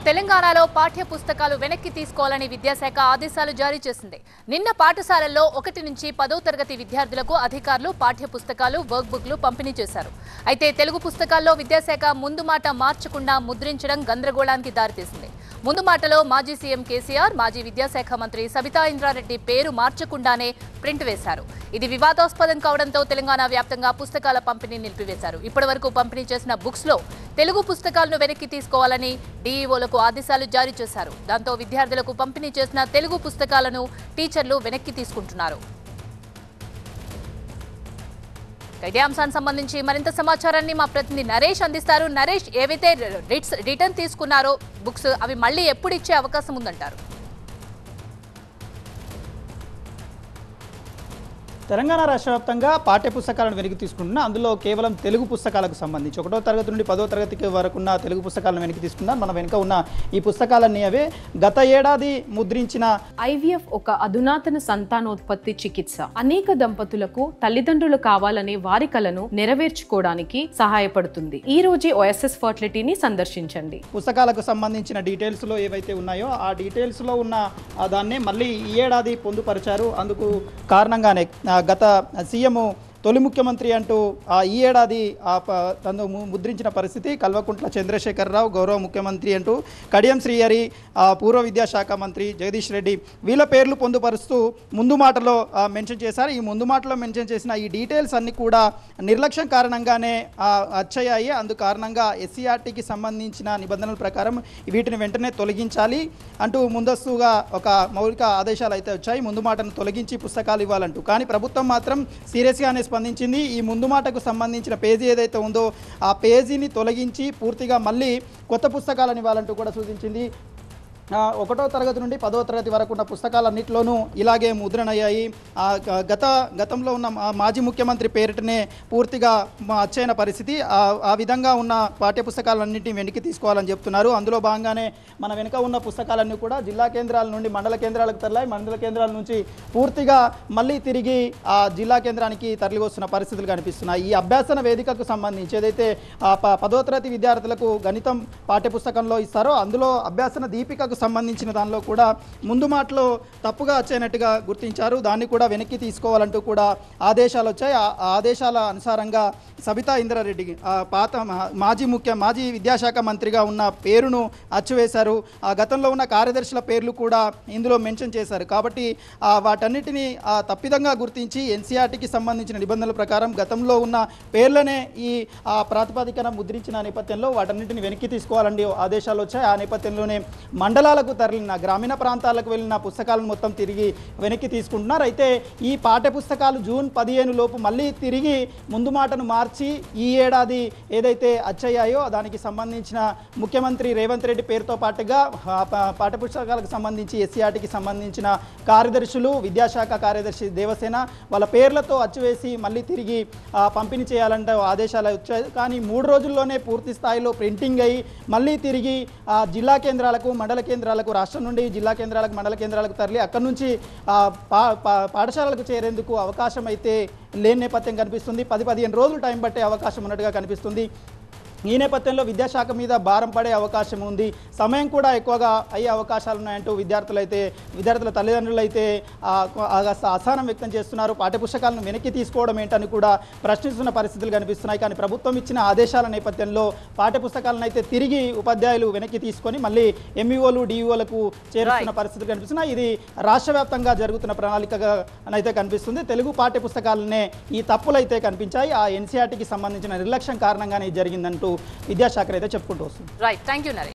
తెలంగాణలో పాఠ్య పుస్తకాలు వెనక్కి తీసుకోవాలని విద్యాశాఖ ఆదేశాలు జారీ చేసింది. నిన్న పాఠశాలల్లో 1 నుంచి 10వ తరగతి విద్యార్థులకు అధికారులు పాఠ్య పుస్తకాలు, వర్క్ బుక్లు పంపిణీ చేశారు. అయితే తెలుగు పుస్తకాల్లో విద్యాశాఖ ముందు మాట మార్చకుండా ముద్రించడం గందరగోళానికి దారితీసింది. ముందు మాటలో మాజీ సీఎం కేసీఆర్, మాజీ విద్యాశాఖ మంత్రి సబితా ఇంద్రారెడ్డి పేరు మార్చకుండానే ప్రింట్ వేశారు. ఇది వివాదాస్పదం కావడంతో తెలంగాణ వ్యాప్తంగా పుస్తకాల పంపిణీ నిలిపివేశారు. ఇప్పటివరకు పంపిణీ చేసిన బుక్స్ లో తెలుగు పుస్తకాలను వెనక్కి తీసుకోవాలని డీఈఓలకు ఆదేశాలు జారీ చేశారు. దాంతో విద్యార్థులకు పంపిణీ చేసిన తెలుగు పుస్తకాలను టీచర్లు వెనక్కి తీసుకుంటున్నారు. ఇదే అంశానికి సంబంధించి మరింత సమాచారాన్ని మా ప్రతినిధి నరేష్ అందిస్తారు. నరేష్, ఏవైతే రిటర్న్ తీసుకున్నారో బుక్స్ అవి మళ్ళీ ఎప్పుడు ఇచ్చే అవకాశం ఉందంటారు? తెలంగాణ రాష్ట్ర వ్యాప్తంగా పాఠ్య పుస్తకాలను వెనక్కి తీసుకుంటున్నా. అందులో కేవలం తెలుగు పుస్తకాలకు సంబంధించి 1వ తరగతి నుండి 10వ తరగతికి వరకు ఉన్న తెలుగు పుస్తకాలను వెనక్కి తీసుకున్నా. మన వెనుక ఉన్న ఈ పుస్తకాలన్నీ అవే గత ఏడాది ముద్రించిన ఐవీఎఫ్ ఒక అధునాతన సంతానోత్పత్తి చికిత్స. అనేక దంపతులకు తల్లిదండ్రులు కావాలనే వారి కలను నెరవేర్చుకోవడానికి సహాయపడుతుంది. ఈ రోజే ఓఎస్ఎస్ ఫర్టిలిటీని సందర్శించండి. పుస్తకాలకు సంబంధించిన డీటెయిల్స్ లో ఏవైతే ఉన్నాయో ఆ డీటెయిల్స్ లో ఉన్న దాన్నే మళ్ళీ ఈ ఏడాది పొందుపరిచారు. అందుకు కారణంగానే గత సీఎం తొలి ముఖ్యమంత్రి అంటూ ఈ ఏడాది తను ముద్రించిన పరిస్థితి. కల్వకుంట్ల చంద్రశేఖరరావు గౌరవ ముఖ్యమంత్రి అంటూ, కడియం శ్రీహరి పూర్వ విద్యాశాఖ మంత్రి జగదీష్ రెడ్డి వీళ్ళ పేర్లు పొందుపరుస్తూ ముందు మాటలో మెన్షన్ చేశారు. ఈ ముందు మాటలో మెన్షన్ చేసిన ఈ డీటెయిల్స్ అన్ని కూడా నిర్లక్ష్యం కారణంగానే వచ్చాయి. అందు కారణంగా ఎస్సీఆర్టీకి సంబంధించిన నిబంధనల ప్రకారం వీటిని వెంటనే తొలగించాలి అంటూ ముందస్తుగా ఒక మౌలిక ఆదేశాలు అయితే వచ్చాయి. ముందు మాటను తొలగించి పుస్తకాలు ఇవ్వాలంటూ. కానీ ప్రభుత్వం మాత్రం సీరియస్గానే స్పందించింది. ఈ ముందు మాటకు సంబంధించిన పేజీ ఏదైతే ఉందో ఆ పేజీని తొలగించి పూర్తిగా మళ్ళీ కొత్త పుస్తకాలను ఇవ్వాలంటూ కూడా సూచించింది. 1వ తరగతి నుండి 10వ తరగతి వరకు ఉన్న పుస్తకాలన్నింటిలోనూ ఇలాగే ముద్రణయ్యాయి. గతంలో ఉన్న మాజీ ముఖ్యమంత్రి పేరిటనే పూర్తిగా అచ్చైన పరిస్థితి. ఆ విధంగా ఉన్న పాఠ్యపుస్తకాలన్నింటినీ వెనక్కి తీసుకోవాలని చెప్తున్నారు. అందులో భాగంగానే మన వెనుక ఉన్న పుస్తకాలన్నీ కూడా జిల్లా కేంద్రాల నుండి మండల కేంద్రాలకు తరలాయి. మండల కేంద్రాల నుంచి పూర్తిగా మళ్ళీ తిరిగి ఆ జిల్లా కేంద్రానికి తరలి వస్తున్న పరిస్థితులు కనిపిస్తున్నాయి. ఈ అభ్యాసన వేదికకు సంబంధించి ఏదైతే 10వ తరగతి విద్యార్థులకు గణితం పాఠ్యపుస్తకంలో ఇస్తారో అందులో అభ్యాసన దీపికకు సంబంధించిన దానిలో కూడా ముందు మాటలో తప్పుగా వచ్చేనట్టుగా గుర్తించారు. దాన్ని కూడా వెనక్కి తీసుకోవాలంటూ కూడా ఆదేశాలు వచ్చాయి. ఆ ఆదేశాల అనుసారంగా సబితా ఇంద్రారెడ్డి మాజీ విద్యాశాఖ మంత్రిగా ఉన్న పేరును అచ్చువేశారు. ఆ గతంలో ఉన్న కార్యదర్శుల పేర్లు కూడా ఇందులో మెన్షన్ చేశారు. కాబట్టి వాటన్నిటినీ తప్పిదంగా గుర్తించి ఎన్సీఆర్టీకి సంబంధించిన నిబంధనల ప్రకారం గతంలో ఉన్న పేర్లనే ఈ ప్రాతిపదికన ముద్రించిన నేపథ్యంలో వాటన్నిటిని వెనక్కి తీసుకోవాలని ఆదేశాలు వచ్చాయి. ఆ నేపథ్యంలోనే మండలాలకు తరలిన గ్రామీణ ప్రాంతాలకు వెళ్ళిన పుస్తకాలను మొత్తం తిరిగి వెనక్కి తీసుకుంటున్నారు. అయితే ఈ పాఠ్య పుస్తకాలు జూన్ 15 లోపు మళ్ళీ తిరిగి ముందు మాటను మార్చి ఈ ఏడాది ఏదైతే అచ్చయ్యాయో దానికి సంబంధించిన ముఖ్యమంత్రి రేవంత్ రెడ్డి పేరుతో పాటుగా పాఠ్యపుస్తకాలకు సంబంధించి ఎస్సీఆర్టీకి సంబంధించిన కార్యదర్శులు, విద్యాశాఖ కార్యదర్శి దేవసేన వాళ్ళ పేర్లతో అచ్చువేసి మళ్ళీ తిరిగి పంపిణీ చేయాలంటే ఆదేశాలు వచ్చాయి. కానీ 3 రోజుల్లోనే పూర్తి స్థాయిలో ప్రింటింగ్ అయ్యి మళ్ళీ తిరిగి జిల్లా కేంద్రాలకు, మండల కేంద్రాలకు, రాష్ట్రం నుండి జిల్లా కేంద్రాలకు, మండల కేంద్రాలకు తరలి అక్కడి నుంచి పాఠశాలలకు చేరేందుకు అవకాశం అయితే లేని నేపథ్యం కనిపిస్తుంది. 10-15 రోజులు టైం పట్టే అవకాశం ఉన్నట్టుగా కనిపిస్తుంది. ఈ నేపథ్యంలో విద్యాశాఖ మీద భారం పడే అవకాశం ఉంది. సమయం కూడా ఎక్కువగా అయ్యే అవకాశాలు ఉన్నాయంటూ విద్యార్థుల తల్లిదండ్రులు అయితే అసహనం వ్యక్తం చేస్తున్నారు. పాఠ్యపుస్తకాలను వెనక్కి తీసుకోవడం ఏంటని కూడా ప్రశ్నిస్తున్న పరిస్థితులు కనిపిస్తున్నాయి. కానీ ప్రభుత్వం ఇచ్చిన ఆదేశాల నేపథ్యంలో పాఠ్యపుస్తకాలను అయితే తిరిగి ఉపాధ్యాయులు వెనక్కి తీసుకొని మళ్ళీ ఎంఈఓలు, డిఈఓలకు చేరుస్తున్న పరిస్థితులు కనిపిస్తున్నాయి. ఇది రాష్ట్ర వ్యాప్తంగా జరుగుతున్న ప్రణాళికగా అయితే కనిపిస్తుంది. తెలుగు పాఠ్యపుస్తకాలనే ఈ తప్పులైతే కనిపించాయి. ఆ ఎన్సీఆర్టీకి సంబంధించిన నిర్లక్ష్యం కారణంగానే జరిగిందంటూ విద్యాశాఖ అయితే చెప్పుకుంటూ వస్తుంది. Right, thank you Naresh.